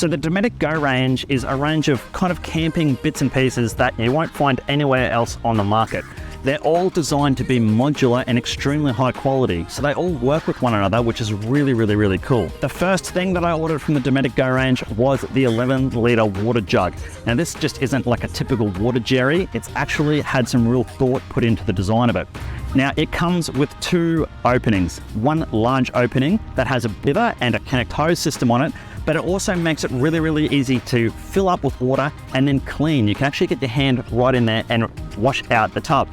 So the Dometic Go range is a range of kind of camping bits and pieces that you won't find anywhere else on the market. They're all designed to be modular and extremely high quality, so they all work with one another, which is really cool. The first thing that I ordered from the Dometic Go range was the 11-litre water jug. Now this just isn't like a typical water jerry, it's actually had some real thought put into the design of it. Now it comes with two openings, one large opening that has a bibber and a connect hose system on it, but it also makes it really easy to fill up with water and then clean. You can actually get your hand right in there and wash out the tub.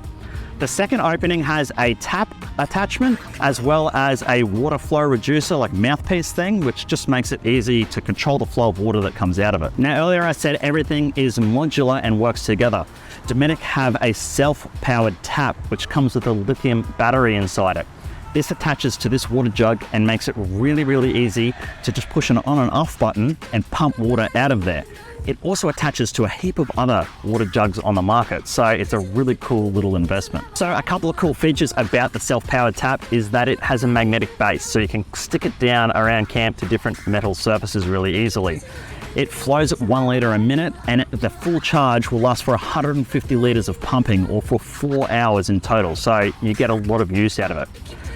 The second opening has a tap attachment as well as a water flow reducer, like mouthpiece thing, which just makes it easy to control the flow of water that comes out of it. Now earlier I said everything is modular and works together. Dometic have a self-powered tap which comes with a lithium battery inside it. This attaches to this water jug and makes it really easy to just push an on and off button and pump water out of there. It also attaches to a heap of other water jugs on the market, so it's a really cool little investment. So a couple of cool features about the self-powered tap is that it has a magnetic base, so you can stick it down around camp to different metal surfaces really easily. It flows at 1 litre a minute, and the full charge will last for 150 litres of pumping, or for 4 hours in total, so you get a lot of use out of it.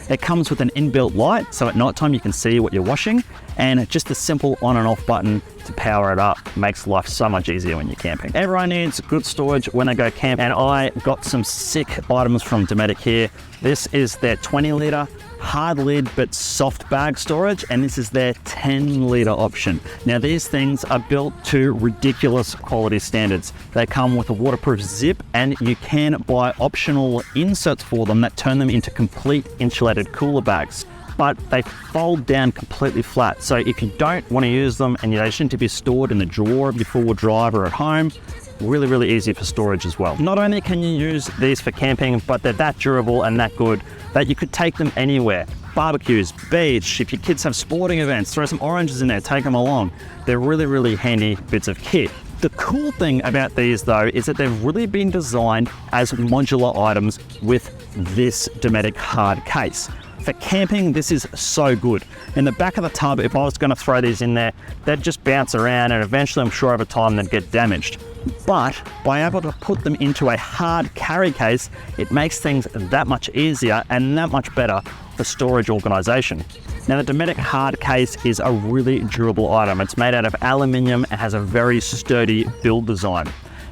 It comes with an inbuilt light, so at night time you can see what you're washing, and just a simple on and off button to power it up makes life so much easier when you're camping. Everyone needs good storage when they go camp, and I got some sick items from Dometic here. This is their 20-litre hard lid but soft bag storage, and this is their 10-litre option. Now these things are built to ridiculous quality standards. They come with a waterproof zip, and you can buy optional inserts for them that turn them into complete insulated cooler bags. But they fold down completely flat, so if you don't want to use them and they shouldn't be stored in the drawer of your four-wheel drive or at home, really easy for storage as well. Not only can you use these for camping, but they're that durable and that good that you could take them anywhere. Barbecues, beach, if your kids have sporting events, throw some oranges in there, take them along. They're really handy bits of kit. The cool thing about these though is that they've really been designed as modular items with this Dometic hard case. For camping, this is so good. In the back of the tub, if I was going to throw these in there, they'd just bounce around, and eventually I'm sure over time they'd get damaged. But by able to put them into a hard carry case, it makes things that much easier and that much better for storage organization. Now the Dometic hard case is a really durable item. It's made out of aluminium and has a very sturdy build design.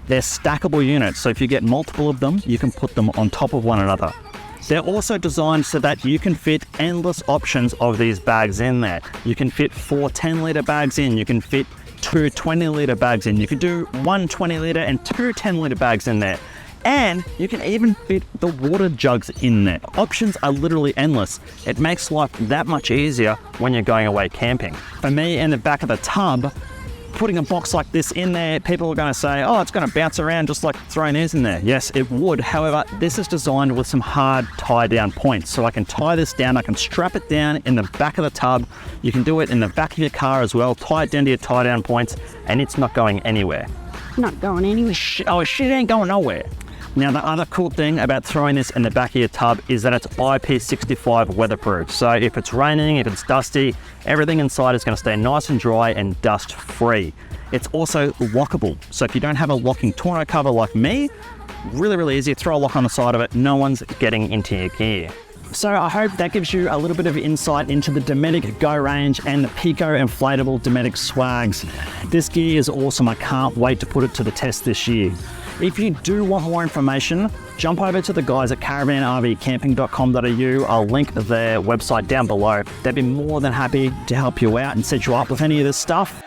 They're stackable units, so if you get multiple of them, you can put them on top of one another. They're also designed so that you can fit endless options of these bags in there. You can fit 4 10-litre bags in, you can fit 2 20-litre bags in, you can do 1 20-litre and 2 10-litre bags in there. And you can even fit the water jugs in there. Options are literally endless. It makes life that much easier when you're going away camping. For me, in the back of the tub, putting a box like this in there, people are going to say, oh, it's going to bounce around just like throwing these in there. Yes, it would. However, this is designed with some hard tie down points. So I can tie this down, I can strap it down in the back of the tub. You can do it in the back of your car as well, tie it down to your tie down points, and it's not going anywhere. Not going anywhere. Oh, shit ain't going nowhere. Now, the other cool thing about throwing this in the back of your tub is that it's IP65 weatherproof. So if it's raining, if it's dusty, everything inside is going to stay nice and dry and dust free. It's also lockable. So if you don't have a locking tonneau cover like me, really easy, throw a lock on the side of it. No one's getting into your gear. So I hope that gives you a little bit of insight into the Dometic Go range and the Pico inflatable Dometic swags. This gear is awesome. I can't wait to put it to the test this year. If you do want more information, jump over to the guys at caravanrvcamping.com.au. I'll link their website down below. They'd be more than happy to help you out and set you up with any of this stuff.